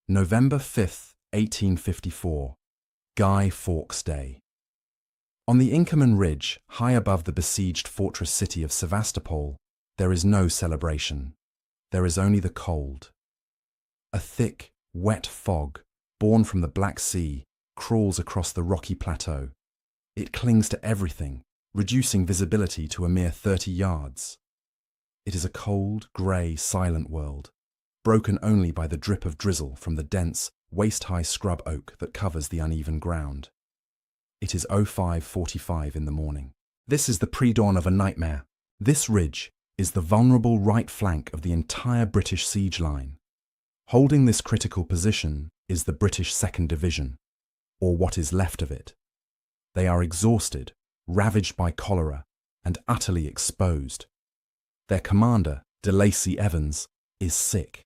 November 5th, 1854, Guy Fawkes Day. On the Inkerman Ridge, high above the besieged fortress city of Sevastopol, there is no celebration. There is only the cold. A thick, wet fog, born from the Black Sea, crawls across the rocky plateau. It clings to everything, reducing visibility to a mere 30 yards. It is a cold, grey, silent world, broken only by the drip of drizzle from the dense, waist-high scrub oak that covers the uneven ground. It is 05:45 in the morning. This is the pre-dawn of a nightmare. This ridge is the vulnerable right flank of the entire British siege line. Holding this critical position is the British 2nd Division, or what is left of it. They are exhausted, ravaged by cholera, and utterly exposed. Their commander, de Lacy Evans, is sick,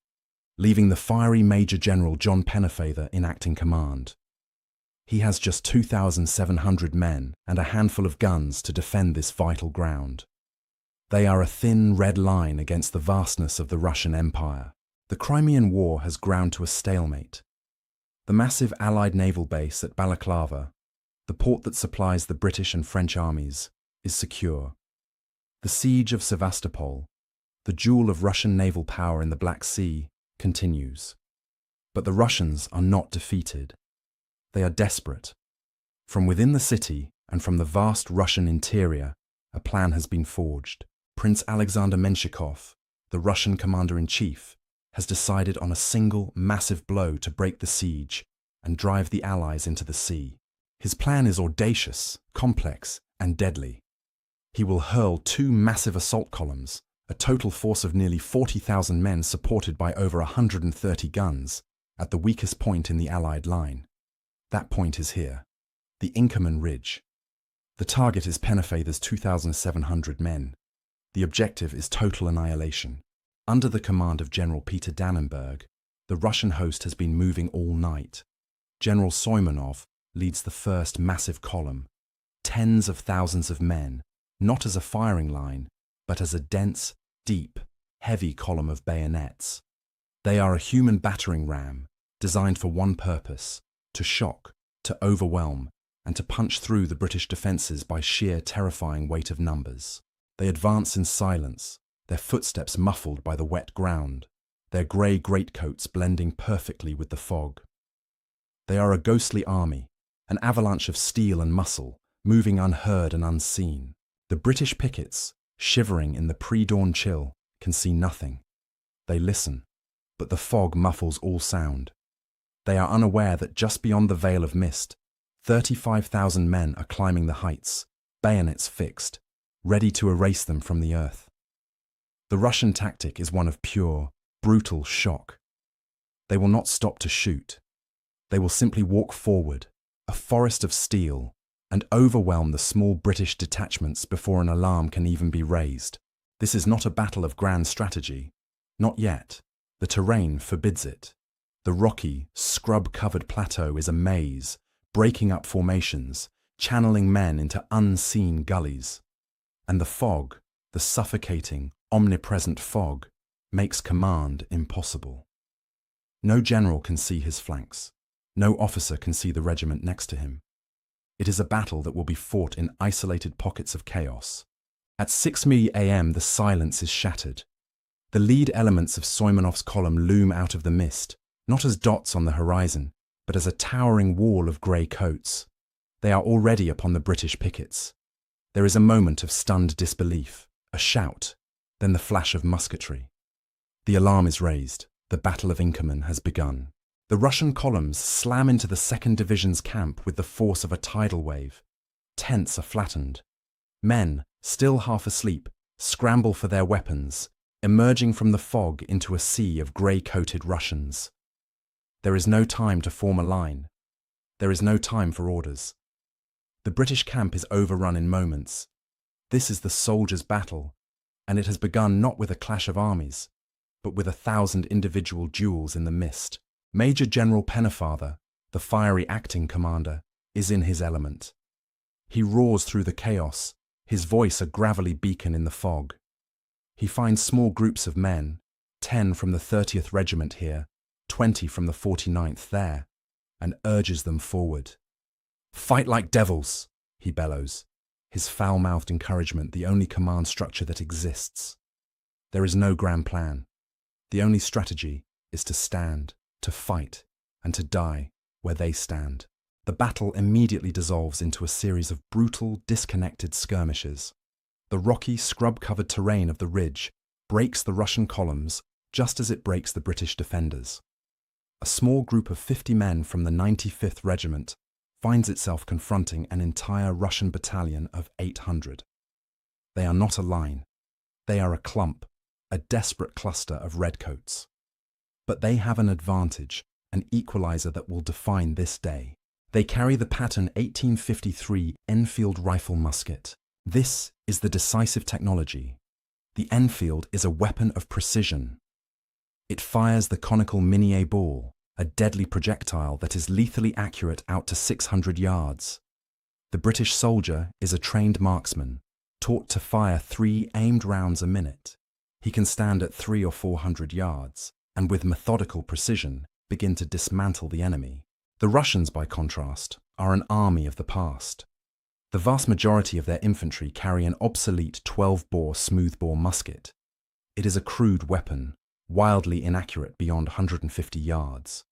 leaving the fiery Major General John Pennefather in acting command. He has just 2,700 men and a handful of guns to defend this vital ground. They are a thin red line against the vastness of the Russian Empire. The Crimean War has ground to a stalemate. The massive Allied naval base at Balaclava, the port that supplies the British and French armies, is secure. The siege of Sevastopol, the jewel of Russian naval power in the Black Sea, continues. But the Russians are not defeated. They are desperate. From within the city and from the vast Russian interior, a plan has been forged. Prince Alexander Menshikov, the Russian commander-in-chief, has decided on a single massive blow to break the siege and drive the Allies into the sea. His plan is audacious, complex, and deadly. He will hurl 2 massive assault columns, a total force of nearly 40,000 men supported by over 130 guns, at the weakest point in the Allied line. That point is here, the Inkerman Ridge. The target is Pennefather's 2,700 men. The objective is total annihilation. Under the command of General Peter Dannenberg, the Russian host has been moving all night. General Soimonov leads the first massive column, tens of thousands of men, not as a firing line, but as a dense, deep, heavy column of bayonets. They are a human battering ram, designed for one purpose: to shock, to overwhelm, and to punch through the British defences by sheer terrifying weight of numbers. They advance in silence, their footsteps muffled by the wet ground, their grey greatcoats blending perfectly with the fog. They are a ghostly army, an avalanche of steel and muscle, moving unheard and unseen. The British pickets, shivering in the pre-dawn chill, can see nothing. They listen, but the fog muffles all sound. They are unaware that just beyond the veil of mist, 35,000 men are climbing the heights, bayonets fixed, ready to erase them from the earth. The Russian tactic is one of pure, brutal shock. They will not stop to shoot. They will simply walk forward, a forest of steel, and overwhelm the small British detachments before an alarm can even be raised. This is not a battle of grand strategy. Not yet. The terrain forbids it. The rocky, scrub-covered plateau is a maze, breaking up formations, channeling men into unseen gullies. And the fog, the suffocating, omnipresent fog, makes command impossible. No general can see his flanks. No officer can see the regiment next to him. It is a battle that will be fought in isolated pockets of chaos. At 6:00 a.m. the silence is shattered. The lead elements of Soimonov's column loom out of the mist, not as dots on the horizon, but as a towering wall of grey coats. They are already upon the British pickets. There is a moment of stunned disbelief, a shout, then the flash of musketry. The alarm is raised. The Battle of Inkerman has begun. The Russian columns slam into the 2nd Division's camp with the force of a tidal wave. Tents are flattened. Men, still half asleep, scramble for their weapons, emerging from the fog into a sea of grey-coated Russians. There is no time to form a line. There is no time for orders. The British camp is overrun in moments. This is the soldiers' battle, and it has begun not with a clash of armies, but with 1,000 individual duels in the mist. Major General Pennefather, the fiery acting commander, is in his element. He roars through the chaos, his voice a gravelly beacon in the fog. He finds small groups of men, 10 from the 30th Regiment here, 20 from the 49th there, and urges them forward. "Fight like devils," he bellows, his foul-mouthed encouragement the only command structure that exists. There is no grand plan. The only strategy is to stand, to fight, and to die where they stand. The battle immediately dissolves into a series of brutal, disconnected skirmishes. The rocky, scrub-covered terrain of the ridge breaks the Russian columns just as it breaks the British defenders. A small group of 50 men from the 95th Regiment finds itself confronting an entire Russian battalion of 800. They are not a line. They are a clump, a desperate cluster of redcoats. But they have an advantage, an equalizer that will define this day. They carry the pattern 1853 Enfield rifle musket. This is the decisive technology. The Enfield is a weapon of precision. It fires the conical Minié ball, a deadly projectile that is lethally accurate out to 600 yards. The British soldier is a trained marksman, taught to fire 3 aimed rounds a minute. He can stand at 300 or 400 yards, and with methodical precision begin to dismantle the enemy. The Russians, by contrast, are an army of the past. The vast majority of their infantry carry an obsolete 12-bore smoothbore musket. It is a crude weapon, wildly inaccurate beyond 150 yards.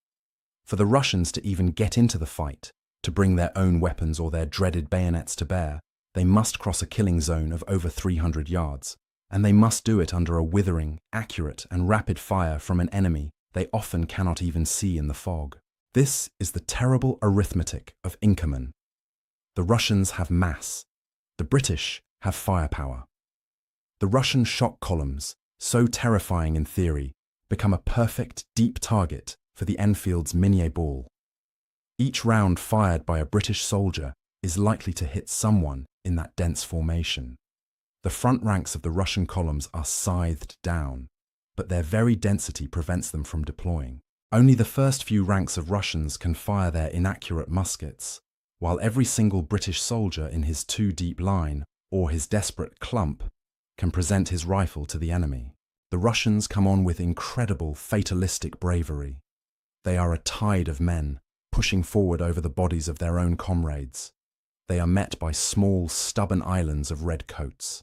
For the Russians to even get into the fight, to bring their own weapons or their dreaded bayonets to bear, they must cross a killing zone of over 300 yards, and they must do it under a withering, accurate and rapid fire from an enemy they often cannot even see in the fog. This is the terrible arithmetic of Inkerman. The Russians have mass. The British have firepower. The Russian shock columns, so terrifying in theory, become a perfect, deep target for the Enfield's Minié ball. Each round fired by a British soldier is likely to hit someone in that dense formation. The front ranks of the Russian columns are scythed down, but their very density prevents them from deploying. Only the first few ranks of Russians can fire their inaccurate muskets, while every single British soldier in his 2-deep line, or his desperate clump, can present his rifle to the enemy. The Russians come on with incredible fatalistic bravery. They are a tide of men, pushing forward over the bodies of their own comrades. They are met by small, stubborn islands of redcoats.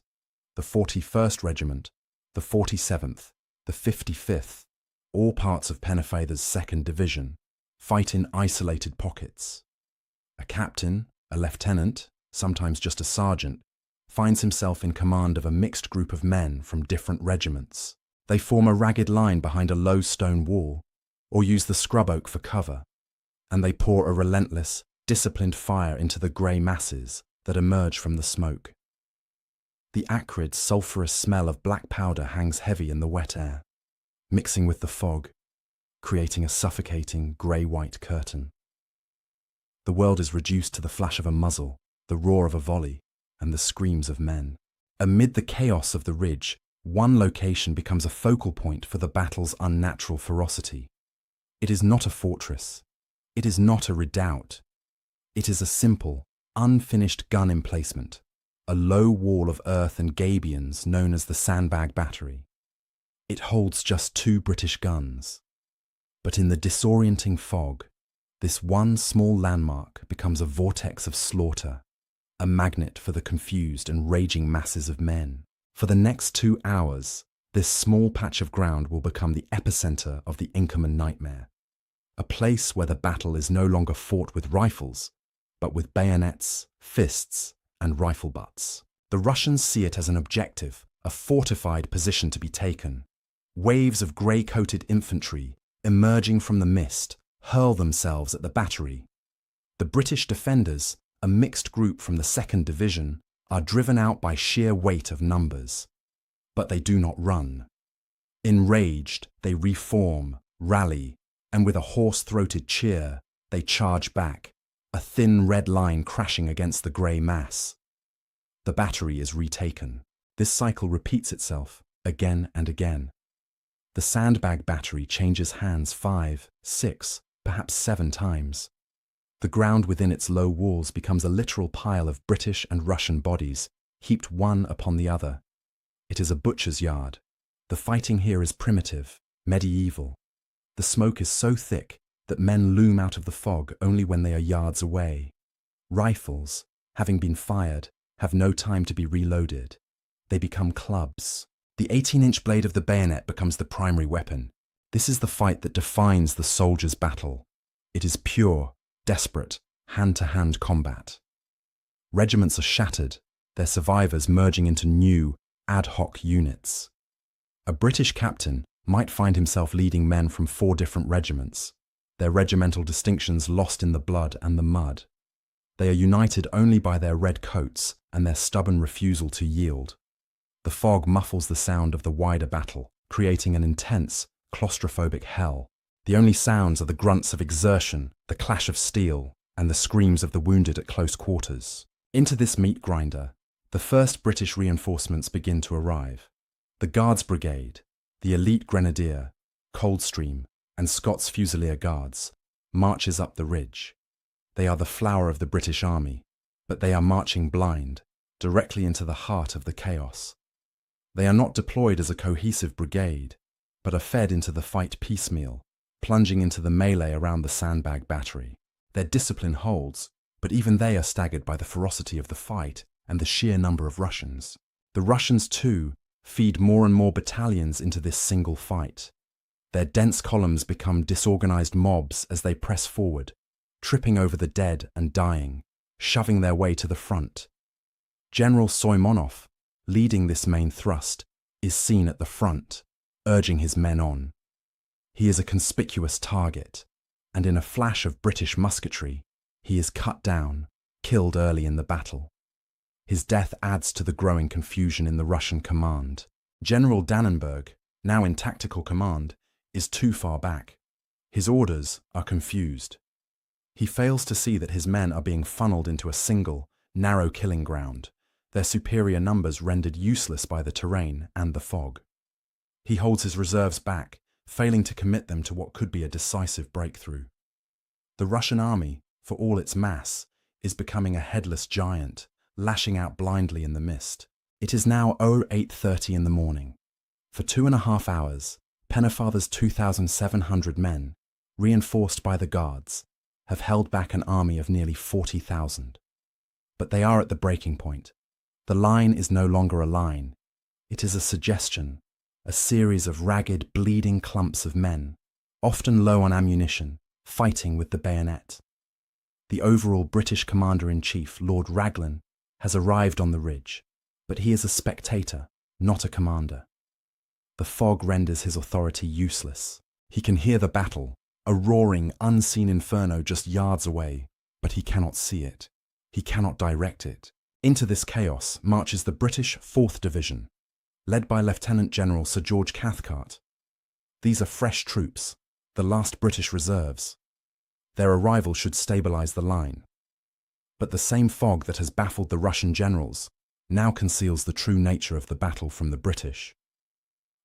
The 41st Regiment, the 47th, the 55th, all parts of Pennefather's 2nd Division, fight in isolated pockets. A captain, a lieutenant, sometimes just a sergeant, finds himself in command of a mixed group of men from different regiments. They form a ragged line behind a low stone wall, or use the scrub oak for cover, and they pour a relentless, disciplined fire into the grey masses that emerge from the smoke. The acrid, sulphurous smell of black powder hangs heavy in the wet air, mixing with the fog, creating a suffocating grey-white curtain. The world is reduced to the flash of a muzzle, the roar of a volley, and the screams of men. Amid the chaos of the ridge, one location becomes a focal point for the battle's unnatural ferocity. It is not a fortress. It is not a redoubt. It is a simple, unfinished gun emplacement, a low wall of earth and gabions known as the Sandbag Battery. It holds just 2 British guns. But in the disorienting fog, this one small landmark becomes a vortex of slaughter, a magnet for the confused and raging masses of men. For the next 2 hours, this small patch of ground will become the epicenter of the Inkerman nightmare, a place where the battle is no longer fought with rifles, but with bayonets, fists, and rifle butts. The Russians see it as an objective, a fortified position to be taken. Waves of grey-coated infantry, emerging from the mist, hurl themselves at the battery. The British defenders, a mixed group from the 2nd Division, are driven out by sheer weight of numbers. But they do not run. Enraged, they reform, rally, and with a hoarse-throated cheer, they charge back, a thin red line crashing against the grey mass. The battery is retaken. This cycle repeats itself again and again. The Sandbag Battery changes hands 5, 6, perhaps 7 times. The ground within its low walls becomes a literal pile of British and Russian bodies, heaped one upon the other. It is a butcher's yard. The fighting here is primitive, medieval. The smoke is so thick that men loom out of the fog only when they are yards away. Rifles, having been fired, have no time to be reloaded. They become clubs. The 18-inch blade of the bayonet becomes the primary weapon. This is the fight that defines the soldier's battle. It is pure, desperate, hand-to-hand combat. Regiments are shattered, their survivors merging into new, ad hoc units. A British captain might find himself leading men from 4 different regiments, their regimental distinctions lost in the blood and the mud. They are united only by their red coats and their stubborn refusal to yield. The fog muffles the sound of the wider battle, creating an intense, claustrophobic hell. The only sounds are the grunts of exertion, the clash of steel, and the screams of the wounded at close quarters. Into this meat grinder, the first British reinforcements begin to arrive. The Guards Brigade, the Elite Grenadier, Coldstream, and Scots Fusilier Guards marches up the ridge. They are the flower of the British Army, but they are marching blind, directly into the heart of the chaos. They are not deployed as a cohesive brigade, but are fed into the fight piecemeal, plunging into the melee around the sandbag battery. Their discipline holds, but even they are staggered by the ferocity of the fight and the sheer number of Russians. The Russians, too, feed more and more battalions into this single fight. Their dense columns become disorganized mobs as they press forward, tripping over the dead and dying, shoving their way to the front. General Soimonov, leading this main thrust, is seen at the front, urging his men on. He is a conspicuous target, and in a flash of British musketry, he is cut down, killed early in the battle. His death adds to the growing confusion in the Russian command. General Dannenberg, now in tactical command, is too far back. His orders are confused. He fails to see that his men are being funneled into a single, narrow killing ground, their superior numbers rendered useless by the terrain and the fog. He holds his reserves back, failing to commit them to what could be a decisive breakthrough. The Russian army, for all its mass, is becoming a headless giant, lashing out blindly in the mist. It is now 08:30 in the morning. For 2.5 hours, Pennefather's 2,700 men, reinforced by the Guards, have held back an army of nearly 40,000. But they are at the breaking point. The line is no longer a line. It is a suggestion, a series of ragged, bleeding clumps of men, often low on ammunition, fighting with the bayonet. The overall British Commander-in-Chief, Lord Raglan, has arrived on the ridge, but he is a spectator, not a commander. The fog renders his authority useless. He can hear the battle, a roaring, unseen inferno just yards away, but he cannot see it. He cannot direct it. Into this chaos marches the British 4th Division, led by Lieutenant General Sir George Cathcart. These are fresh troops, the last British reserves. Their arrival should stabilise the line. But the same fog that has baffled the Russian generals now conceals the true nature of the battle from the British.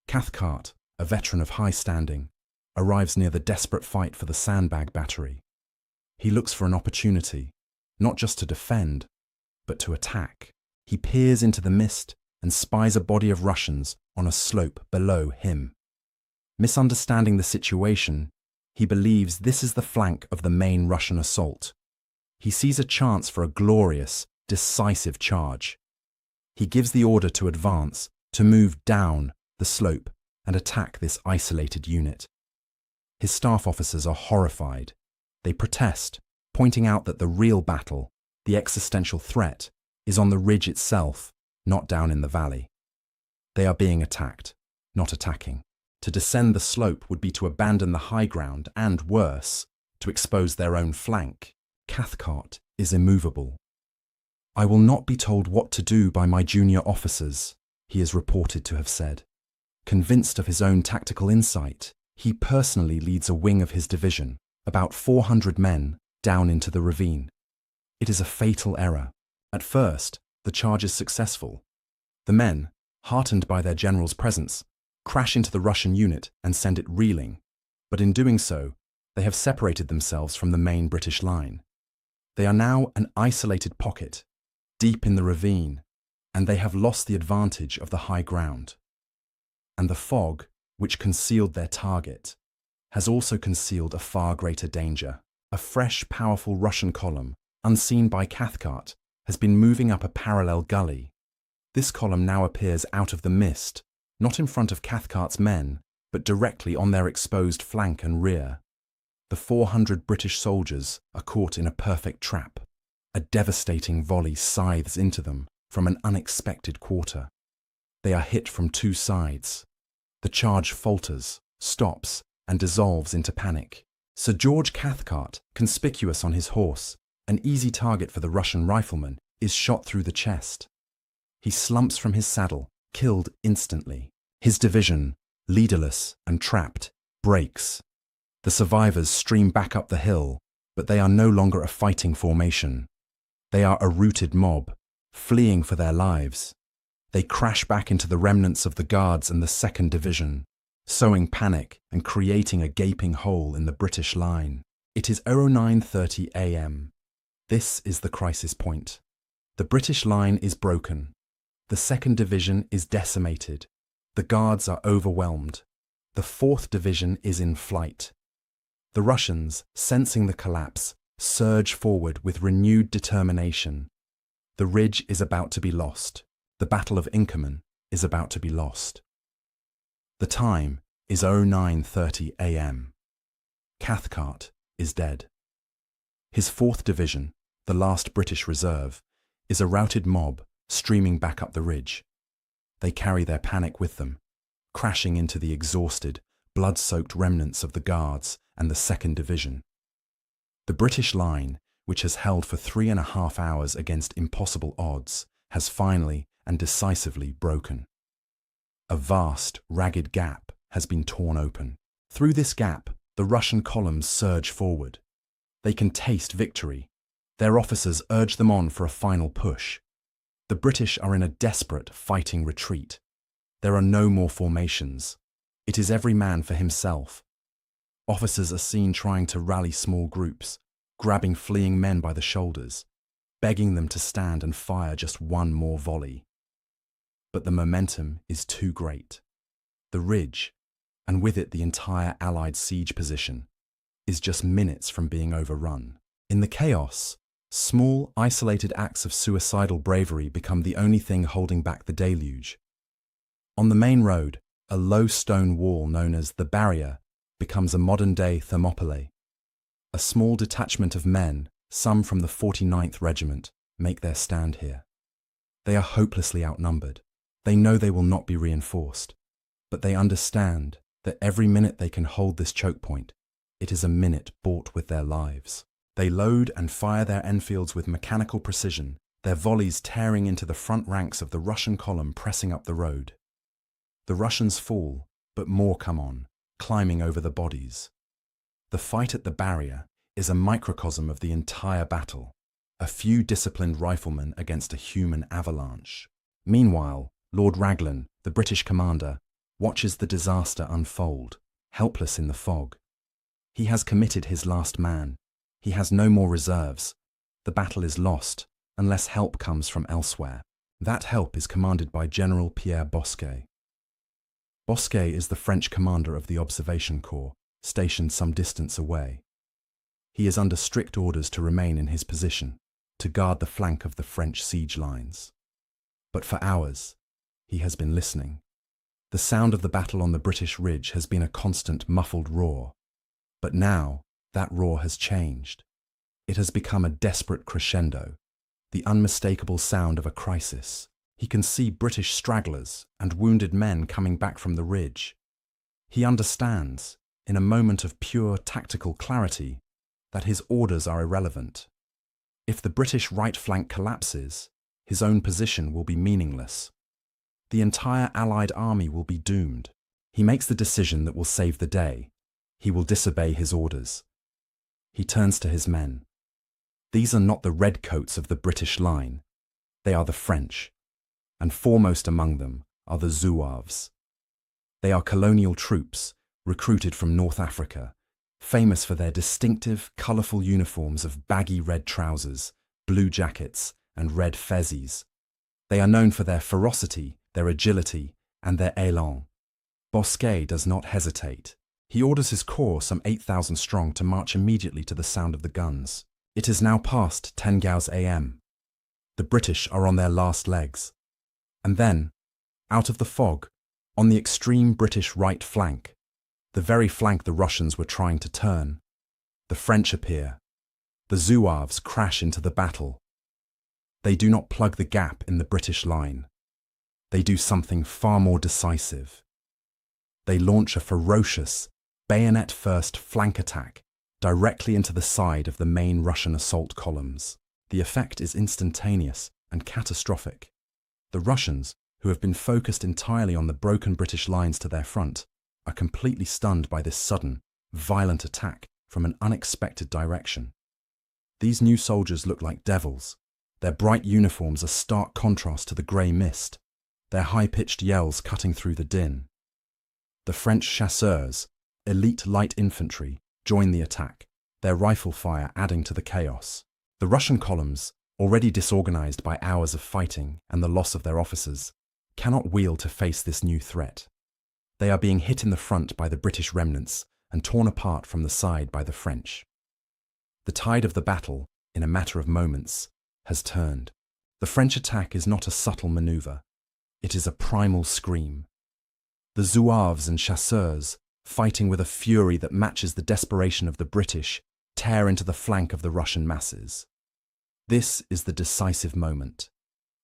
Cathcart, a veteran of high standing, arrives near the desperate fight for the sandbag battery. He looks for an opportunity, not just to defend, but to attack. He peers into the mist and spies a body of Russians on a slope below him. Misunderstanding the situation, he believes this is the flank of the main Russian assault. He sees a chance for a glorious, decisive charge. He gives the order to advance, to move down the slope and attack this isolated unit. His staff officers are horrified. They protest, pointing out that the real battle, the existential threat, is on the ridge itself, not down in the valley. They are being attacked, not attacking. To descend the slope would be to abandon the high ground and, worse, to expose their own flank. Cathcart is immovable. "I will not be told what to do by my junior officers," he is reported to have said. Convinced of his own tactical insight, he personally leads a wing of his division, about 400 men, down into the ravine. It is a fatal error. At first, the charge is successful. The men, heartened by their general's presence, crash into the Russian unit and send it reeling, but in doing so, they have separated themselves from the main British line. They are now an isolated pocket, deep in the ravine, and they have lost the advantage of the high ground. And the fog, which concealed their target, has also concealed a far greater danger. A fresh, powerful Russian column, unseen by Cathcart, has been moving up a parallel gully. This column now appears out of the mist, not in front of Cathcart's men, but directly on their exposed flank and rear. The 400 British soldiers are caught in a perfect trap. A devastating volley scythes into them from an unexpected quarter. They are hit from two sides. The charge falters, stops, and dissolves into panic. Sir George Cathcart, conspicuous on his horse, an easy target for the Russian rifleman, is shot through the chest. He slumps from his saddle, killed instantly. His division, leaderless and trapped, breaks. The survivors stream back up the hill, but they are no longer a fighting formation. They are a routed mob, fleeing for their lives. They crash back into the remnants of the Guards and the 2nd Division, sowing panic and creating a gaping hole in the British line. It is 09:30 a.m. This is the crisis point. The British line is broken. The 2nd Division is decimated. The Guards are overwhelmed. The 4th Division is in flight. The Russians, sensing the collapse, surge forward with renewed determination. The ridge is about to be lost. The Battle of Inkerman is about to be lost. The time is 09:30 a.m. Cathcart is dead. His 4th Division, the last British reserve, is a routed mob streaming back up the ridge. They carry their panic with them, crashing into the exhausted, blood-soaked remnants of the Guards and the 2nd Division. The British line, which has held for 3.5 hours against impossible odds, has finally and decisively broken. A vast, ragged gap has been torn open. Through this gap, the Russian columns surge forward. They can taste victory. Their officers urge them on for a final push. The British are in a desperate, fighting retreat. There are no more formations. It is every man for himself. Officers are seen trying to rally small groups, grabbing fleeing men by the shoulders, begging them to stand and fire just one more volley. But the momentum is too great. The ridge, and with it the entire Allied siege position, is just minutes from being overrun. In the chaos, small, isolated acts of suicidal bravery become the only thing holding back the deluge. On the main road, a low stone wall known as the Barrier becomes a modern-day Thermopylae. A small detachment of men, some from the 49th Regiment, make their stand here. They are hopelessly outnumbered. They know they will not be reinforced, but they understand that every minute they can hold this choke point, it is a minute bought with their lives. They load and fire their Enfields with mechanical precision, their volleys tearing into the front ranks of the Russian column pressing up the road. The Russians fall, but more come on, climbing over the bodies. The fight at the Barrier is a microcosm of the entire battle, a few disciplined riflemen against a human avalanche. Meanwhile, Lord Raglan, the British commander, watches the disaster unfold, helpless in the fog. He has committed his last man. He has no more reserves. The battle is lost unless help comes from elsewhere. That help is commanded by General Pierre Bosquet. Bosquet is the French commander of the Observation Corps, stationed some distance away. He is under strict orders to remain in his position, to guard the flank of the French siege lines. But for hours, he has been listening. The sound of the battle on the British ridge has been a constant muffled roar. But now, that roar has changed. It has become a desperate crescendo, the unmistakable sound of a crisis. He can see British stragglers and wounded men coming back from the ridge. He understands, in a moment of pure tactical clarity, that his orders are irrelevant. If the British right flank collapses, his own position will be meaningless. The entire Allied army will be doomed. He makes the decision that will save the day. He will disobey his orders. He turns to his men. These are not the redcoats of the British line. They are the French, and foremost among them are the Zouaves. They are colonial troops recruited from North Africa, famous for their distinctive, colourful uniforms of baggy red trousers, blue jackets, and red fezes. They are known for their ferocity, their agility, and their élan. Bosquet does not hesitate. He orders his corps, some 8,000 strong, to march immediately to the sound of the guns. It is now past 10 Gauss a.m. The British are on their last legs. And then, out of the fog, on the extreme British right flank, the very flank the Russians were trying to turn, the French appear. The Zouaves crash into the battle. They do not plug the gap in the British line. They do something far more decisive. They launch a ferocious, bayonet-first flank attack directly into the side of the main Russian assault columns. The effect is instantaneous and catastrophic. The Russians, who have been focused entirely on the broken British lines to their front, are completely stunned by this sudden, violent attack from an unexpected direction. These new soldiers look like devils. Their bright uniforms are stark contrast to the grey mist, their high-pitched yells cutting through the din. The French chasseurs, elite light infantry, join the attack, their rifle fire adding to the chaos. The Russian columns, already disorganized by hours of fighting and the loss of their officers, cannot wheel to face this new threat. They are being hit in the front by the British remnants and torn apart from the side by the French. The tide of the battle, in a matter of moments, has turned. The French attack is not a subtle maneuver. It is a primal scream. The Zouaves and chasseurs, fighting with a fury that matches the desperation of the British, tear into the flank of the Russian masses. This is the decisive moment.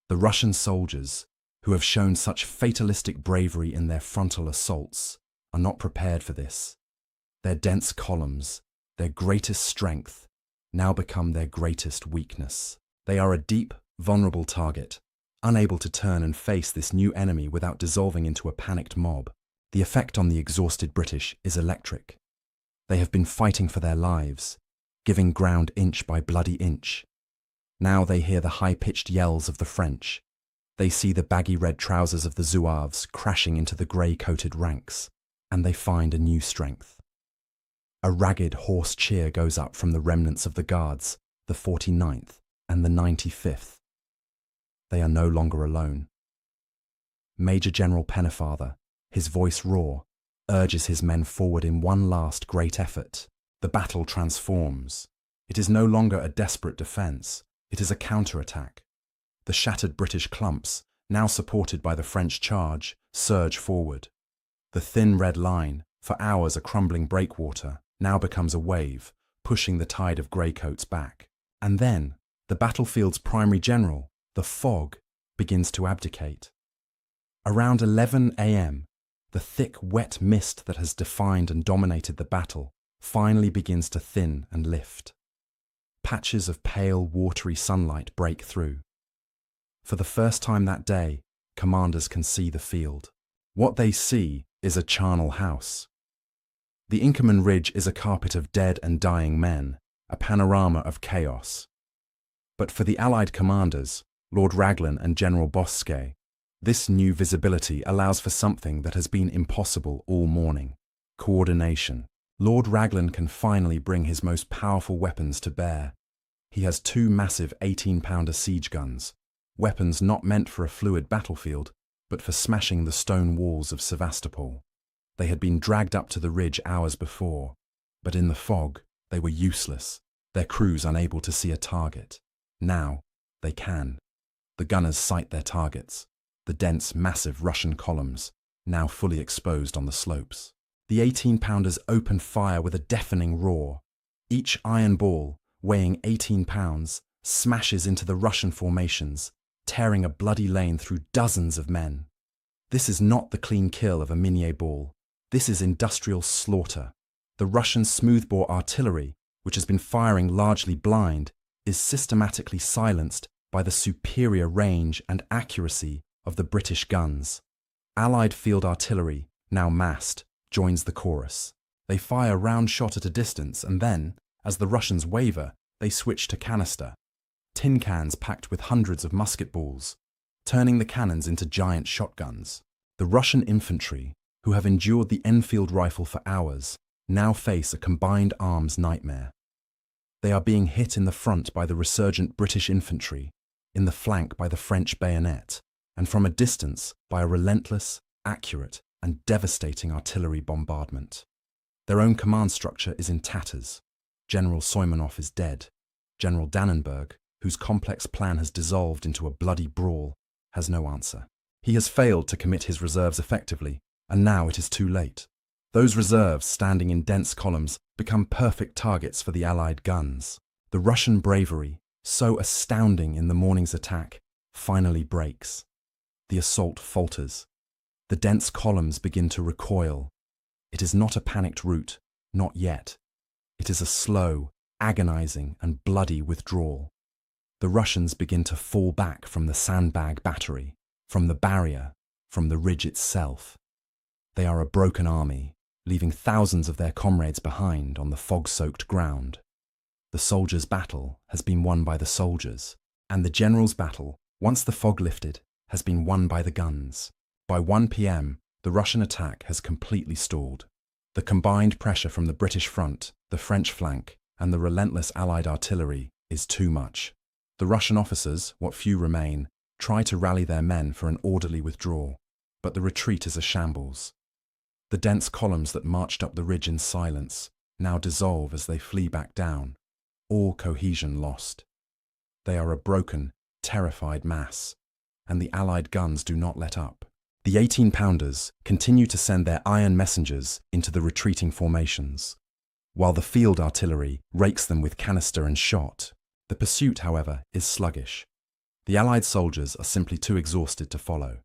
The Russian soldiers, who have shown such fatalistic bravery in their frontal assaults, are not prepared for this. Their dense columns, their greatest strength, now become their greatest weakness. They are a deep, vulnerable target, unable to turn and face this new enemy without dissolving into a panicked mob. The effect on the exhausted British is electric. They have been fighting for their lives, giving ground inch by bloody inch. Now they hear the high-pitched yells of the French. They see the baggy red trousers of the Zouaves crashing into the grey-coated ranks, and they find a new strength. A ragged, hoarse cheer goes up from the remnants of the Guards, the 49th and the 95th. They are no longer alone. Major General Pennefather, his voice raw, urges his men forward in one last great effort. The battle transforms. It is no longer a desperate defence. It is a counterattack. The shattered British clumps, now supported by the French charge, surge forward. The thin red line, for hours a crumbling breakwater, now becomes a wave, pushing the tide of greycoats back. And then, the battlefield's primary general, the fog, begins to abdicate. Around 11 a.m., the thick, wet mist that has defined and dominated the battle finally begins to thin and lift. Patches of pale, watery sunlight break through. For the first time that day, commanders can see the field. What they see is a charnel house. The Inkerman Ridge is a carpet of dead and dying men, a panorama of chaos. But for the Allied commanders, Lord Raglan and General Bosquet, this new visibility allows for something that has been impossible all morning: coordination. Lord Raglan can finally bring his most powerful weapons to bear. He has two massive 18-pounder siege guns, weapons not meant for a fluid battlefield, but for smashing the stone walls of Sevastopol. They had been dragged up to the ridge hours before, but in the fog, they were useless, their crews unable to see a target. Now, they can. The gunners sight their targets, the dense, massive Russian columns, now fully exposed on the slopes. The 18-pounders open fire with a deafening roar. Each iron ball, weighing 18 pounds, smashes into the Russian formations, tearing a bloody lane through dozens of men. This is not the clean kill of a Minié ball. This is industrial slaughter. The Russian smoothbore artillery, which has been firing largely blind, is systematically silenced by the superior range and accuracy of the British guns. Allied field artillery, now massed, joins the chorus. They fire round shot at a distance, and then, as the Russians waver, they switch to canister, tin cans packed with hundreds of musket balls, turning the cannons into giant shotguns. The Russian infantry, who have endured the Enfield rifle for hours, now face a combined arms nightmare. They are being hit in the front by the resurgent British infantry, in the flank by the French bayonet, and from a distance by a relentless, accurate, and devastating artillery bombardment. Their own command structure is in tatters. General Soimanov is dead. General Dannenberg, whose complex plan has dissolved into a bloody brawl, has no answer. He has failed to commit his reserves effectively, and now it is too late. Those reserves, standing in dense columns, become perfect targets for the Allied guns. The Russian bravery, so astounding in the morning's attack, finally breaks. The assault falters. The dense columns begin to recoil. It is not a panicked rout, not yet. It is a slow, agonizing, and bloody withdrawal. The Russians begin to fall back from the sandbag battery, from the barrier, from the ridge itself. They are a broken army, leaving thousands of their comrades behind on the fog-soaked ground. The soldiers' battle has been won by the soldiers, and the generals' battle, once the fog lifted, has been won by the guns. By 1 p.m., the Russian attack has completely stalled. The combined pressure from the British front, the French flank, and the relentless Allied artillery is too much. The Russian officers, what few remain, try to rally their men for an orderly withdrawal, but the retreat is a shambles. The dense columns that marched up the ridge in silence now dissolve as they flee back down, all cohesion lost. They are a broken, terrified mass, and the Allied guns do not let up. The 18-pounders continue to send their iron messengers into the retreating formations, while the field artillery rakes them with canister and shot. The pursuit, however, is sluggish. The Allied soldiers are simply too exhausted to follow.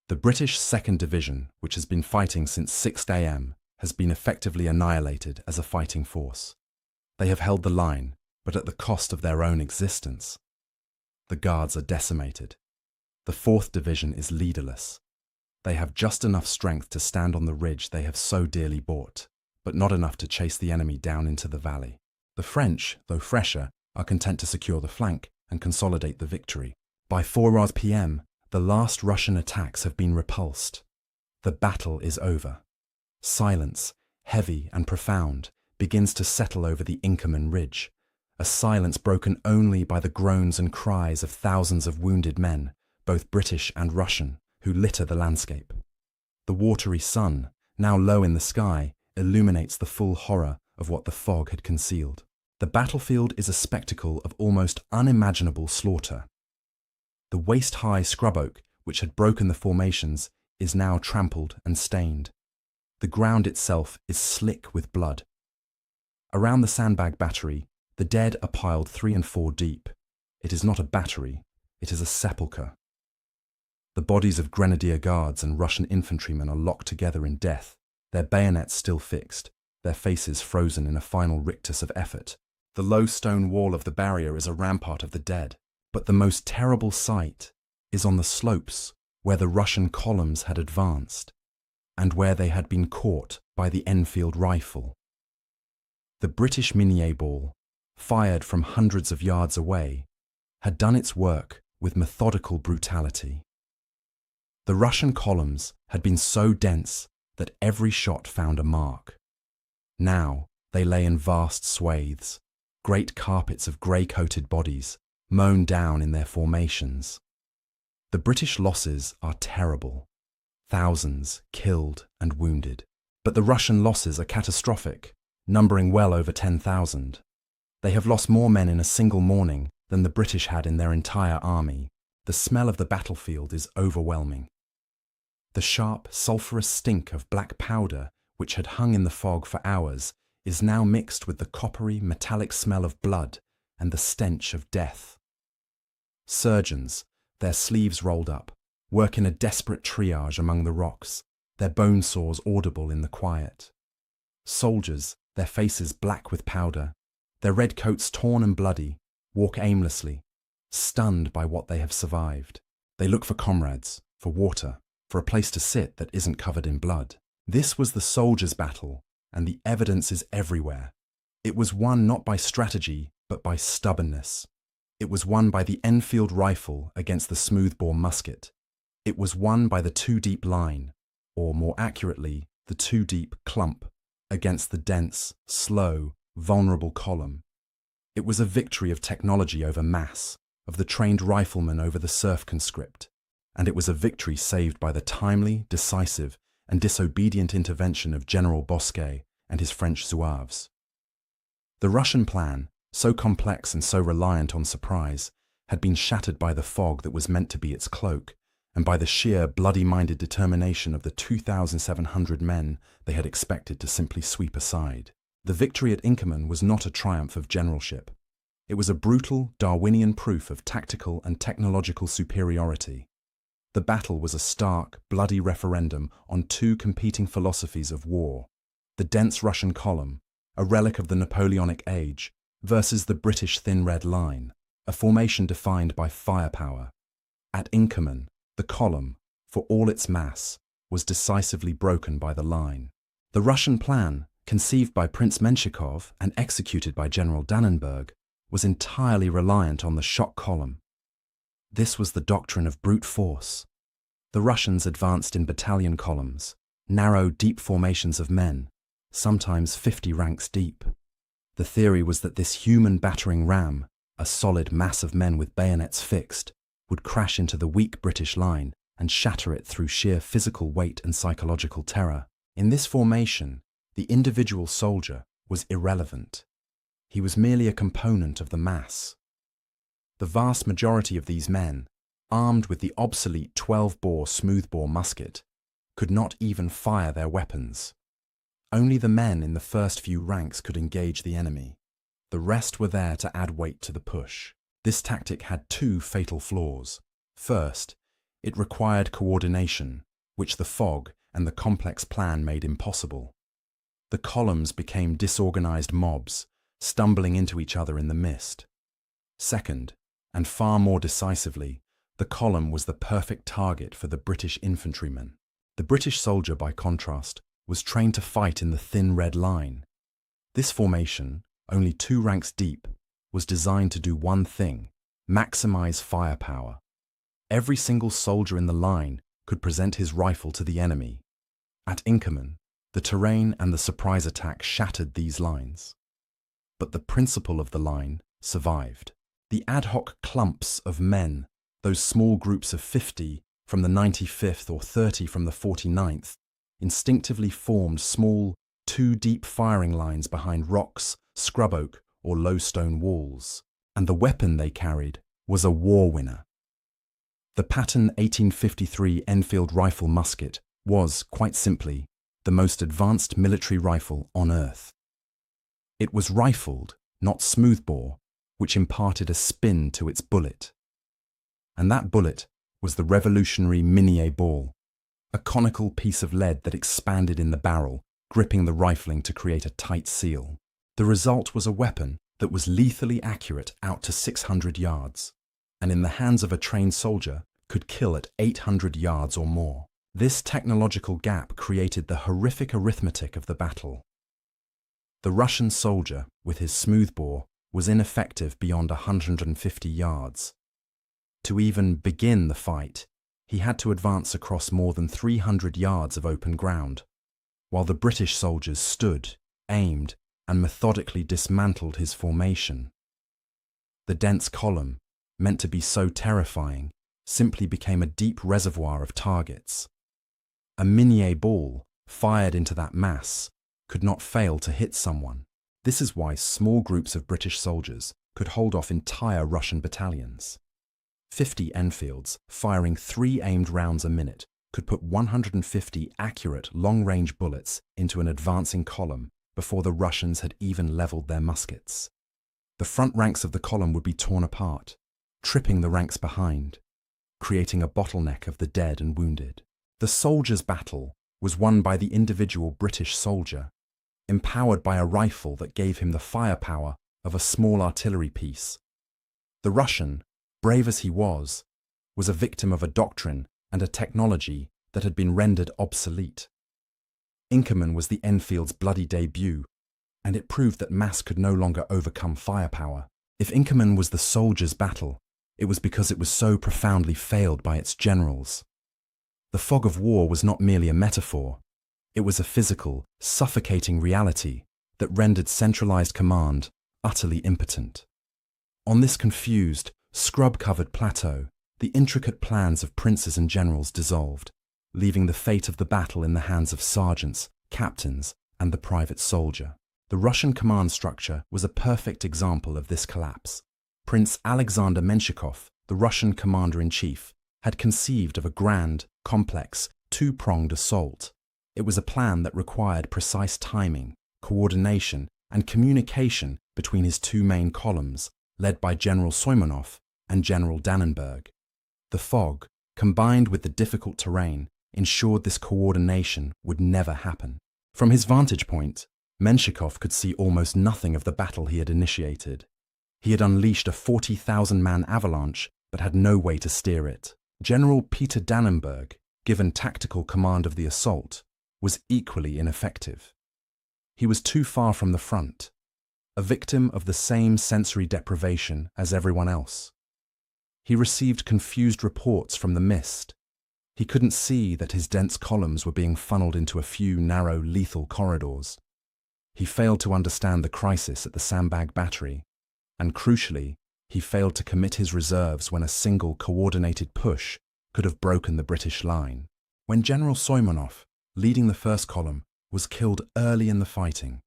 The British 2nd Division, which has been fighting since 6 a.m., has been effectively annihilated as a fighting force. They have held the line, but at the cost of their own existence. The Guards are decimated. The 4th Division is leaderless. They have just enough strength to stand on the ridge they have so dearly bought, but not enough to chase the enemy down into the valley. The French, though fresher, are content to secure the flank and consolidate the victory. By 4 p.m., the last Russian attacks have been repulsed. The battle is over. Silence, heavy and profound, begins to settle over the Inkerman Ridge, a silence broken only by the groans and cries of thousands of wounded men, both British and Russian, who litter the landscape. The watery sun, now low in the sky, illuminates the full horror of what the fog had concealed. The battlefield is a spectacle of almost unimaginable slaughter. The waist-high scrub oak, which had broken the formations, is now trampled and stained. The ground itself is slick with blood. Around the sandbag battery, the dead are piled 3 and 4 deep. It is not a battery, it is a sepulchre. The bodies of Grenadier Guards and Russian infantrymen are locked together in death, their bayonets still fixed, their faces frozen in a final rictus of effort. The low stone wall of the barrier is a rampart of the dead. But the most terrible sight is on the slopes where the Russian columns had advanced and where they had been caught by the Enfield rifle. The British Minié ball, fired from hundreds of yards away, had done its work with methodical brutality. The Russian columns had been so dense that every shot found a mark. Now they lay in vast swathes, great carpets of grey-coated bodies, mown down in their formations. The British losses are terrible. Thousands killed and wounded. But the Russian losses are catastrophic, numbering well over 10,000. They have lost more men in a single morning than the British had in their entire army. The smell of the battlefield is overwhelming. The sharp, sulphurous stink of black powder, which had hung in the fog for hours, is now mixed with the coppery, metallic smell of blood and the stench of death. Surgeons, their sleeves rolled up, work in a desperate triage among the rocks, their bone saws audible in the quiet. Soldiers, their faces black with powder, their red coats torn and bloody, walk aimlessly, stunned by what they have survived. They look for comrades, for water, for a place to sit that isn't covered in blood. This was the soldiers' battle, and the evidence is everywhere. It was won not by strategy, but by stubbornness. It was won by the Enfield rifle against the smoothbore musket. It was won by the 2-deep line, or more accurately, the 2-deep clump, against the dense, slow, vulnerable column. It was a victory of technology over mass, of the trained rifleman over the serf conscript, and it was a victory saved by the timely, decisive, and disobedient intervention of General Bosquet and his French zouaves. The Russian plan, so complex and so reliant on surprise, had been shattered by the fog that was meant to be its cloak, and by the sheer bloody-minded determination of the 2,700 men they had expected to simply sweep aside. The victory at Inkerman was not a triumph of generalship. It was a brutal, Darwinian proof of tactical and technological superiority. The battle was a stark, bloody referendum on two competing philosophies of war: the dense Russian column, a relic of the Napoleonic age, versus the British Thin Red Line, a formation defined by firepower. At Inkerman, the column, for all its mass, was decisively broken by the line. The Russian plan, conceived by Prince Menshikov and executed by General Dannenberg, was entirely reliant on the shock column. This was the doctrine of brute force. The Russians advanced in battalion columns, narrow, deep formations of men, sometimes 50 ranks deep. The theory was that this human battering ram, a solid mass of men with bayonets fixed, would crash into the weak British line and shatter it through sheer physical weight and psychological terror. In this formation, the individual soldier was irrelevant. He was merely a component of the mass. The vast majority of these men, armed with the obsolete 12-bore smoothbore musket, could not even fire their weapons. Only the men in the first few ranks could engage the enemy. The rest were there to add weight to the push. This tactic had two fatal flaws. First, it required coordination, which the fog and the complex plan made impossible. The columns became disorganized mobs, stumbling into each other in the mist. Second, and far more decisively, the column was the perfect target for the British infantrymen. The British soldier, by contrast, was trained to fight in the Thin Red Line. This formation, only 2 ranks deep, was designed to do one thing: maximize firepower. Every single soldier in the line could present his rifle to the enemy. At Inkerman, the terrain and the surprise attack shattered these lines. But the principle of the line survived. The ad hoc clumps of men, those small groups of 50 from the 95th or 30 from the 49th, instinctively formed small, 2-deep firing lines behind rocks, scrub oak, or low stone walls, and the weapon they carried was a war winner. The Patton 1853 Enfield rifle musket was, quite simply, the most advanced military rifle on Earth. It was rifled, not smoothbore, which imparted a spin to its bullet. And that bullet was the revolutionary Minié ball, a conical piece of lead that expanded in the barrel, gripping the rifling to create a tight seal. The result was a weapon that was lethally accurate out to 600 yards, and in the hands of a trained soldier could kill at 800 yards or more. This technological gap created the horrific arithmetic of the battle. The Russian soldier, with his smoothbore, was ineffective beyond 150 yards. To even begin the fight, he had to advance across more than 300 yards of open ground, while the British soldiers stood, aimed, and methodically dismantled his formation. The dense column, meant to be so terrifying, simply became a deep reservoir of targets. A Minié ball, fired into that mass, could not fail to hit someone. This is why small groups of British soldiers could hold off entire Russian battalions. 50 Enfields, firing 3 aimed rounds a minute, could put 150 accurate long-range bullets into an advancing column before the Russians had even leveled their muskets. The front ranks of the column would be torn apart, tripping the ranks behind, creating a bottleneck of the dead and wounded. The soldiers' battle was won by the individual British soldier, empowered by a rifle that gave him the firepower of a small artillery piece. The Russian, brave as he was a victim of a doctrine and a technology that had been rendered obsolete. Inkerman was the Enfield's bloody debut, and it proved that mass could no longer overcome firepower. If Inkerman was the soldiers' battle, it was because it was so profoundly failed by its generals. The fog of war was not merely a metaphor. It was a physical, suffocating reality that rendered centralized command utterly impotent. On this confused, scrub-covered plateau, the intricate plans of princes and generals dissolved, leaving the fate of the battle in the hands of sergeants, captains, and the private soldier. The Russian command structure was a perfect example of this collapse. Prince Alexander Menshikov, the Russian commander-in-chief, had conceived of a grand, complex, two-pronged assault. It was a plan that required precise timing, coordination, and communication between his two main columns, led by General Soimonov and General Dannenberg. The fog, combined with the difficult terrain, ensured this coordination would never happen. From his vantage point, Menshikov could see almost nothing of the battle he had initiated. He had unleashed a 40,000-man avalanche, but had no way to steer it. General Peter Dannenberg, given tactical command of the assault, was equally ineffective. He was too far from the front, a victim of the same sensory deprivation as everyone else. He received confused reports from the mist. He couldn't see that his dense columns were being funneled into a few narrow, lethal corridors. He failed to understand the crisis at the Sandbag battery, and crucially, he failed to commit his reserves when a single coordinated push could have broken the British line. When General Soimonov, leading the first column, was killed early in the fighting,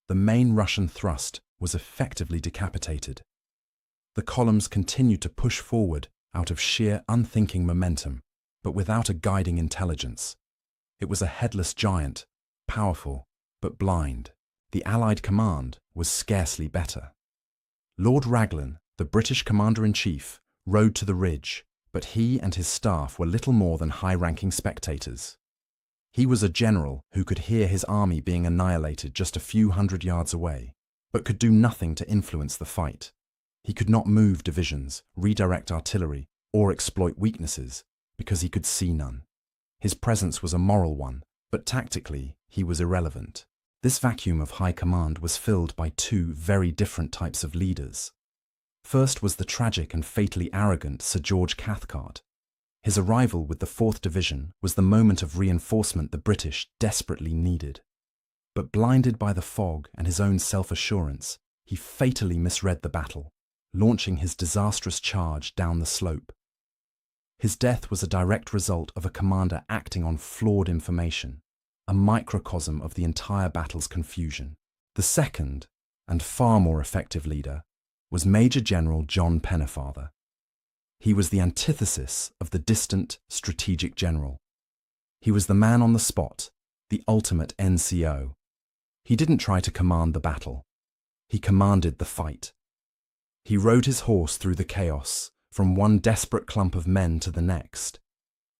the main Russian thrust was effectively decapitated. The columns continued to push forward out of sheer unthinking momentum, but without a guiding intelligence. It was a headless giant, powerful, but blind. The Allied command was scarcely better. Lord Raglan, the British commander-in-chief, rode to the ridge, but he and his staff were little more than high-ranking spectators. He was a general who could hear his army being annihilated just a few hundred yards away, but could do nothing to influence the fight. He could not move divisions, redirect artillery, or exploit weaknesses, because he could see none. His presence was a moral one, but tactically he was irrelevant. This vacuum of high command was filled by two very different types of leaders. First was the tragic and fatally arrogant Sir George Cathcart. His arrival with the 4th Division was the moment of reinforcement the British desperately needed. But blinded by the fog and his own self-assurance, he fatally misread the battle, launching his disastrous charge down the slope. His death was a direct result of a commander acting on flawed information, a microcosm of the entire battle's confusion. The second, and far more effective leader, was Major General John Pennefather. He was the antithesis of the distant strategic general. He was the man on the spot, the ultimate NCO. He didn't try to command the battle. He commanded the fight. He rode his horse through the chaos, from one desperate clump of men to the next.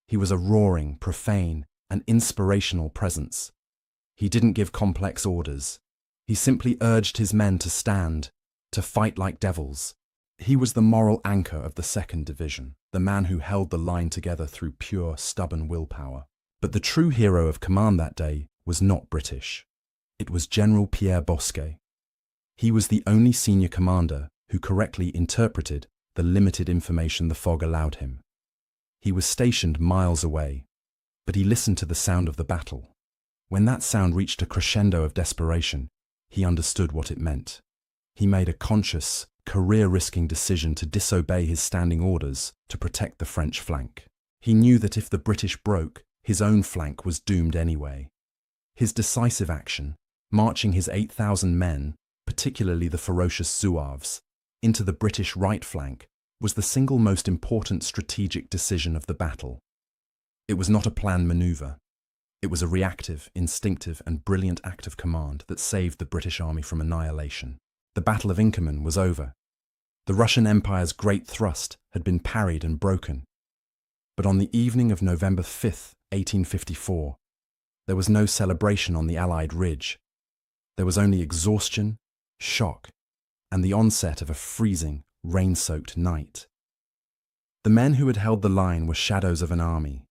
He was a roaring, profane, and inspirational presence. He didn't give complex orders. He simply urged his men to stand, to fight like devils. He was the moral anchor of the 2nd Division, the man who held the line together through pure, stubborn willpower. But the true hero of command that day was not British. It was General Pierre Bosquet. He was the only senior commander who correctly interpreted the limited information the fog allowed him. He was stationed miles away, but he listened to the sound of the battle. When that sound reached a crescendo of desperation, he understood what it meant. He made a conscious, career-risking decision to disobey his standing orders to protect the French flank. He knew that if the British broke, his own flank was doomed anyway. His decisive action, marching his 8,000 men, particularly the ferocious Zouaves, into the British right flank, was the single most important strategic decision of the battle. It was not a planned maneuver. It was a reactive, instinctive, and brilliant act of command that saved the British army from annihilation. The Battle of Inkerman was over. The Russian Empire's great thrust had been parried and broken. But on the evening of November 5th, 1854, there was no celebration on the Allied ridge. There was only exhaustion, shock, and the onset of a freezing, rain-soaked night. The men who had held the line were shadows of an army.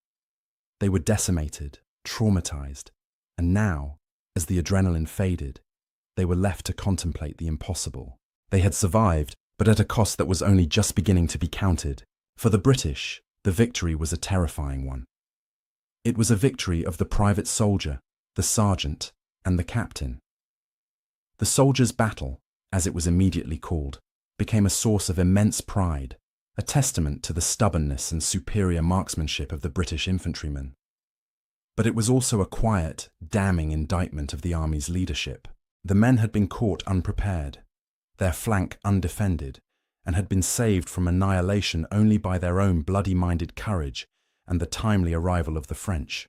They were decimated, traumatized, and now, as the adrenaline faded, they were left to contemplate the impossible. They had survived, but at a cost that was only just beginning to be counted. For the British, the victory was a terrifying one. It was a victory of the private soldier, the sergeant, and the captain. The soldier's battle, as it was immediately called, became a source of immense pride, a testament to the stubbornness and superior marksmanship of the British infantrymen. But it was also a quiet, damning indictment of the army's leadership. The men had been caught unprepared, their flank undefended, and had been saved from annihilation only by their own bloody-minded courage and the timely arrival of the French.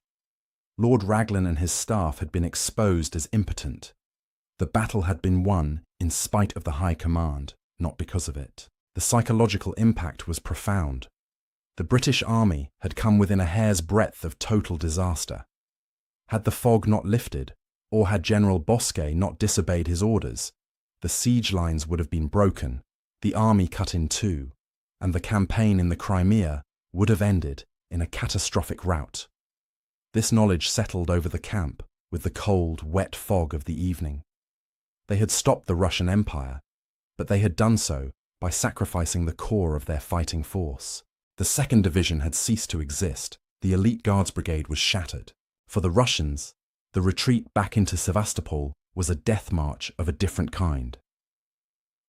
Lord Raglan and his staff had been exposed as impotent. The battle had been won in spite of the High Command, not because of it. The psychological impact was profound. The British Army had come within a hair's breadth of total disaster. Had the fog not lifted, or had General Bosquet not disobeyed his orders, the siege lines would have been broken, the army cut in two, and the campaign in the Crimea would have ended in a catastrophic rout. This knowledge settled over the camp with the cold, wet fog of the evening. They had stopped the Russian Empire, but they had done so by sacrificing the core of their fighting force. The 2nd Division had ceased to exist. The elite Guards Brigade was shattered. For the Russians, the retreat back into Sevastopol was a death march of a different kind.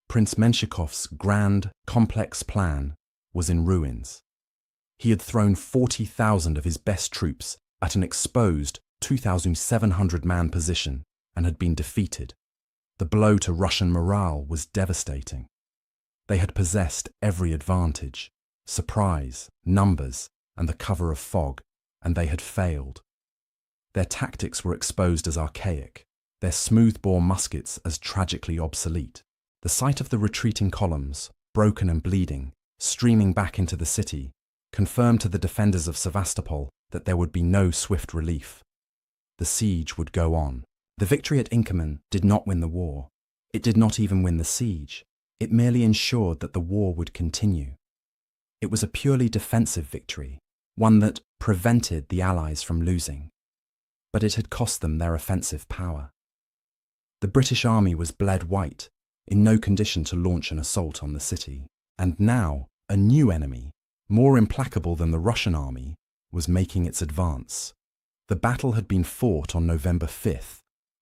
Prince Menshikov's grand, complex plan was in ruins. He had thrown 40,000 of his best troops at an exposed 2,700-man position and had been defeated. The blow to Russian morale was devastating. They had possessed every advantage: surprise, numbers, and the cover of fog, and they had failed. Their tactics were exposed as archaic, their smooth-bore muskets as tragically obsolete. The sight of the retreating columns, broken and bleeding, streaming back into the city, confirmed to the defenders of Sevastopol that there would be no swift relief. The siege would go on. The victory at Inkerman did not win the war. It did not even win the siege. It merely ensured that the war would continue. It was a purely defensive victory, one that prevented the Allies from losing. But it had cost them their offensive power. The British Army was bled white, in no condition to launch an assault on the city. And now, a new enemy, more implacable than the Russian army, was making its advance. The battle had been fought on November 5th.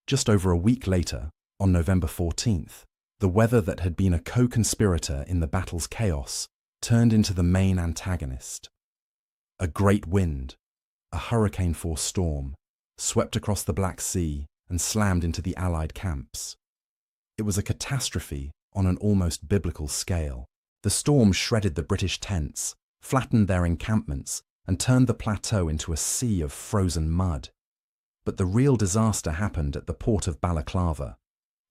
Just over a week later, on November 14th, the weather that had been a co-conspirator in the battle's chaos turned into the main antagonist. A great wind, a hurricane-force storm, swept across the Black Sea and slammed into the Allied camps. It was a catastrophe on an almost biblical scale. The storm shredded the British tents, flattened their encampments, and turned the plateau into a sea of frozen mud. But the real disaster happened at the port of Balaclava.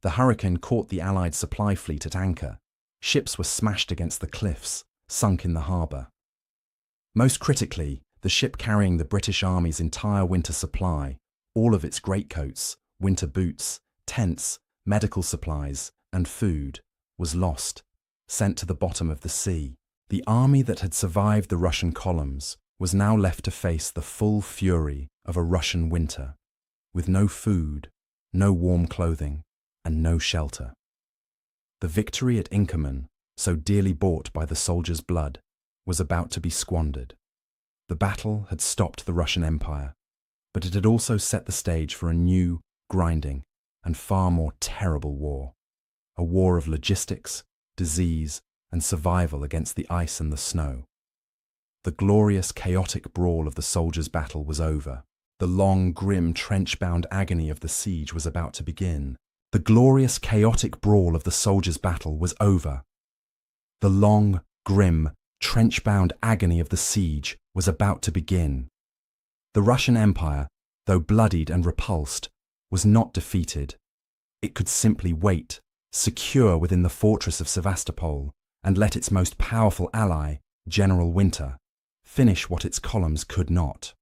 The hurricane caught the Allied supply fleet at anchor. Ships were smashed against the cliffs, sunk in the harbour. Most critically, the ship carrying the British Army's entire winter supply, all of its greatcoats, winter boots, tents, medical supplies, and food, was lost, sent to the bottom of the sea. The army that had survived the Russian columns was now left to face the full fury of a Russian winter, with no food, no warm clothing, and no shelter. The victory at Inkerman, so dearly bought by the soldiers' blood, was about to be squandered. The battle had stopped the Russian Empire, but it had also set the stage for a new, grinding, and far more terrible war. A war of logistics, disease, and survival against the ice and the snow. The glorious, chaotic brawl of the soldiers' battle was over. The long, grim, trench-bound agony of the siege was about to begin. The glorious, chaotic brawl of the soldiers' battle was over. The long, grim, trench-bound agony of the siege was about to begin. The Russian Empire, though bloodied and repulsed, was not defeated. It could simply wait, secure within the fortress of Sevastopol, and let its most powerful ally, General Winter, finish what its columns could not.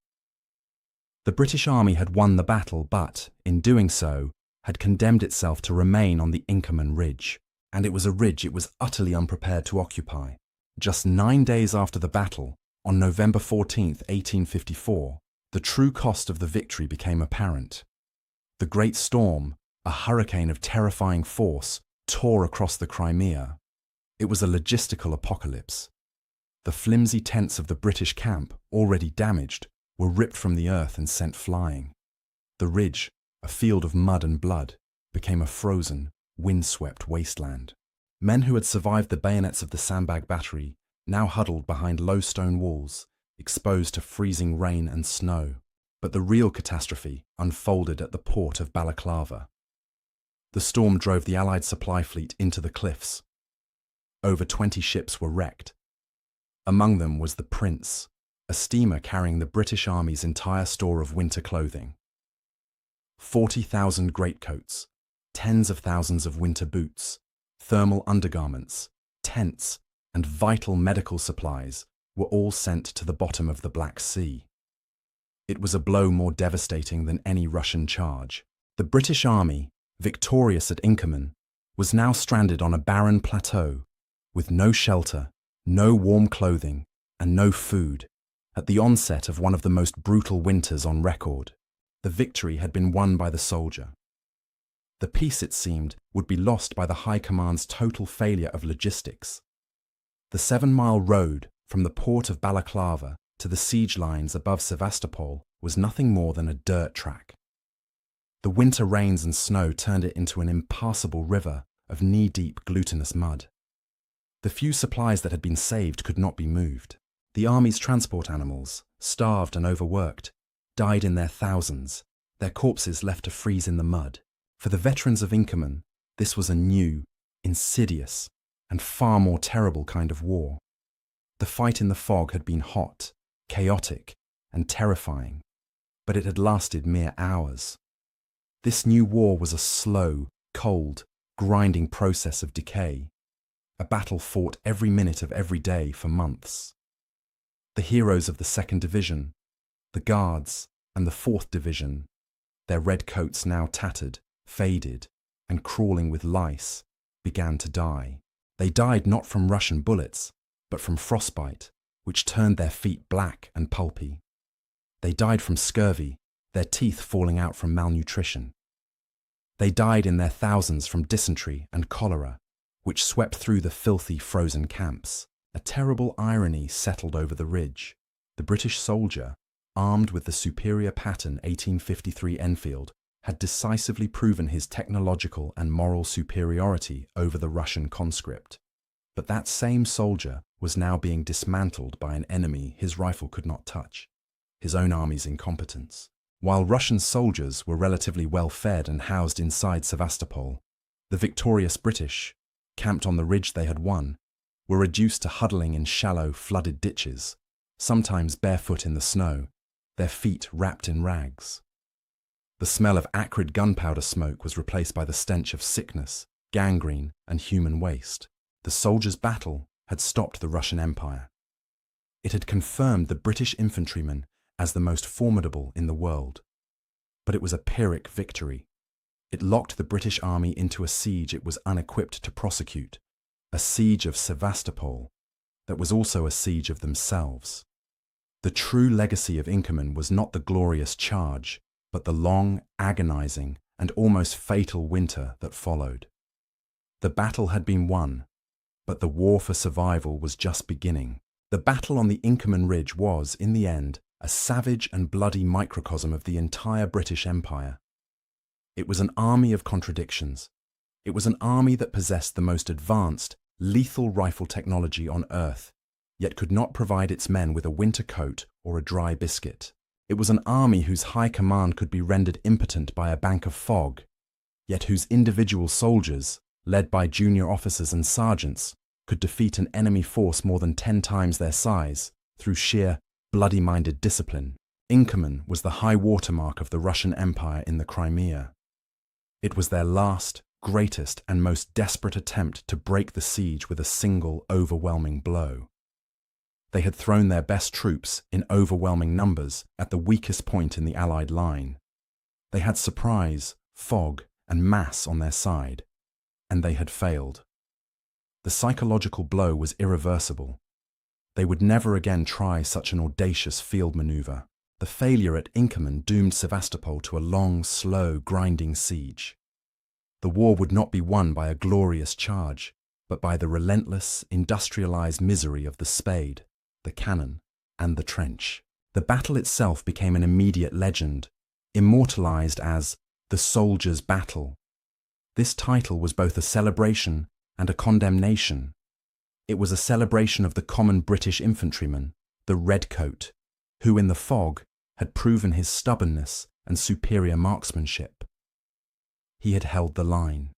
The British Army had won the battle, but, in doing so, had condemned itself to remain on the Inkerman Ridge, and it was a ridge it was utterly unprepared to occupy. Just 9 days after the battle, on November 14, 1854, the true cost of the victory became apparent. The great storm, a hurricane of terrifying force, tore across the Crimea. It was a logistical apocalypse. The flimsy tents of the British camp, already damaged, were ripped from the earth and sent flying. The ridge, a field of mud and blood, became a frozen, wind-swept wasteland. Men who had survived the bayonets of the sandbag battery now huddled behind low stone walls, exposed to freezing rain and snow. But the real catastrophe unfolded at the port of Balaclava. The storm drove the Allied supply fleet into the cliffs. Over 20 ships were wrecked. Among them was the Prince, a steamer carrying the British Army's entire store of winter clothing. 40,000 greatcoats, tens of thousands of winter boots, thermal undergarments, tents, and vital medical supplies were all sent to the bottom of the Black Sea. It was a blow more devastating than any Russian charge. The British Army, victorious at Inkerman, was now stranded on a barren plateau, with no shelter, no warm clothing, and no food, at the onset of one of the most brutal winters on record. The victory had been won by the soldier. The peace, it seemed, would be lost by the High Command's total failure of logistics. The 7-mile road from the port of Balaclava to the siege lines above Sevastopol was nothing more than a dirt track. The winter rains and snow turned it into an impassable river of knee-deep glutinous mud. The few supplies that had been saved could not be moved. The army's transport animals, starved and overworked, died in their thousands, their corpses left to freeze in the mud. For the veterans of Inkerman, this was a new, insidious, and far more terrible kind of war. The fight in the fog had been hot, chaotic, and terrifying, but it had lasted mere hours. This new war was a slow, cold, grinding process of decay, a battle fought every minute of every day for months. The heroes of the 2nd Division, the Guards, and the 4th Division, their red coats now tattered, faded, and crawling with lice, began to die. They died not from Russian bullets, but from frostbite, which turned their feet black and pulpy. They died from scurvy, their teeth falling out from malnutrition. They died in their thousands from dysentery and cholera, which swept through the filthy frozen camps. A terrible irony settled over the ridge. The British soldier, armed with the superior pattern 1853 Enfield, had decisively proven his technological and moral superiority over the Russian conscript. But that same soldier was now being dismantled by an enemy his rifle could not touch, his own army's incompetence. While Russian soldiers were relatively well fed and housed inside Sevastopol, the victorious British, camped on the ridge they had won, were reduced to huddling in shallow, flooded ditches, sometimes barefoot in the snow, their feet wrapped in rags. The smell of acrid gunpowder smoke was replaced by the stench of sickness, gangrene, and human waste. The soldiers' battle had stopped the Russian Empire. It had confirmed the British infantrymen as the most formidable in the world. But it was a Pyrrhic victory. It locked the British army into a siege it was unequipped to prosecute, a siege of Sevastopol that was also a siege of themselves. The true legacy of Inkerman was not the glorious charge, but the long, agonizing, and almost fatal winter that followed. The battle had been won, but the war for survival was just beginning. The battle on the Inkerman Ridge was, in the end, a savage and bloody microcosm of the entire British Empire. It was an army of contradictions. It was an army that possessed the most advanced, lethal rifle technology on Earth, yet could not provide its men with a winter coat or a dry biscuit. It was an army whose high command could be rendered impotent by a bank of fog, yet whose individual soldiers, led by junior officers and sergeants, could defeat an enemy force more than 10 times their size through sheer, bloody-minded discipline. Inkerman was the high watermark of the Russian Empire in the Crimea. It was their last, greatest, and most desperate attempt to break the siege with a single, overwhelming blow. They had thrown their best troops in overwhelming numbers at the weakest point in the Allied line. They had surprise, fog, and mass on their side, and they had failed. The psychological blow was irreversible. They would never again try such an audacious field maneuver. The failure at Inkerman doomed Sevastopol to a long, slow, grinding siege. The war would not be won by a glorious charge, but by the relentless, industrialized misery of the spade, the cannon, and the trench. The battle itself became an immediate legend, immortalized as the Soldiers' Battle. This title was both a celebration and a condemnation. It was a celebration of the common British infantryman, the redcoat, who in the fog had proven his stubbornness and superior marksmanship. He had held the line.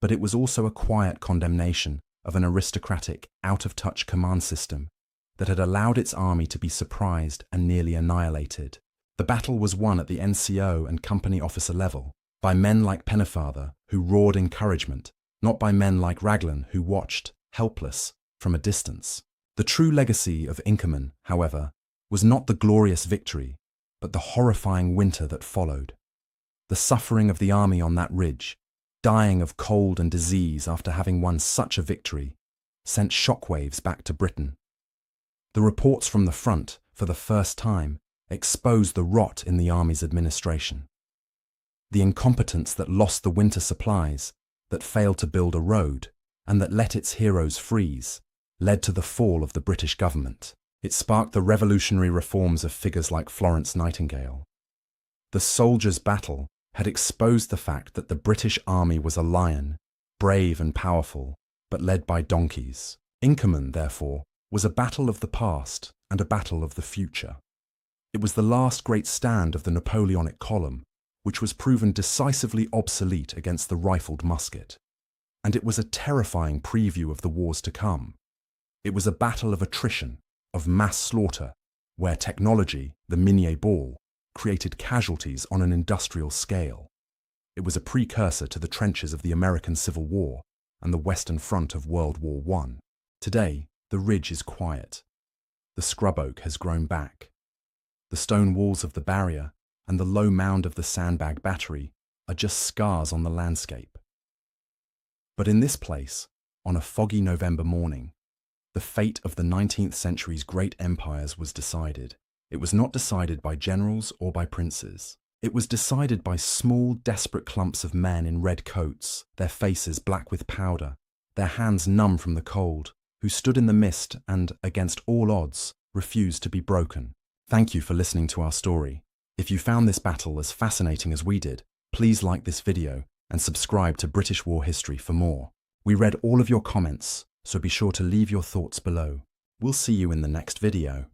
But it was also a quiet condemnation of an aristocratic, out-of-touch command system that had allowed its army to be surprised and nearly annihilated. The battle was won at the NCO and company officer level by men like Pennefather, who roared encouragement, not by men like Raglan, who watched, helpless, from a distance. The true legacy of Inkerman, however, was not the glorious victory, but the horrifying winter that followed. The suffering of the army on that ridge, dying of cold and disease after having won such a victory, sent shockwaves back to Britain. The reports from the front, for the first time, exposed the rot in the army's administration. The incompetence that lost the winter supplies, that failed to build a road, and that let its heroes freeze, led to the fall of the British government. It sparked the revolutionary reforms of figures like Florence Nightingale. The soldiers' battle had exposed the fact that the British army was a lion, brave and powerful, but led by donkeys. Inkerman, therefore, was a battle of the past and a battle of the future. It was the last great stand of the Napoleonic column, which was proven decisively obsolete against the rifled musket. And it was a terrifying preview of the wars to come. It was a battle of attrition, of mass slaughter, where technology, the Minié ball, created casualties on an industrial scale. It was a precursor to the trenches of the American Civil War and the Western Front of World War I. Today, the ridge is quiet. The scrub oak has grown back. The stone walls of the barrier and the low mound of the sandbag battery are just scars on the landscape. But in this place, on a foggy November morning, the fate of the 19th century's great empires was decided. It was not decided by generals or by princes. It was decided by small, desperate clumps of men in red coats, their faces black with powder, their hands numb from the cold, who stood in the mist and, against all odds, refused to be broken. Thank you for listening to our story. If you found this battle as fascinating as we did, please like this video and subscribe to British War History for more. We read all of your comments, so be sure to leave your thoughts below. We'll see you in the next video.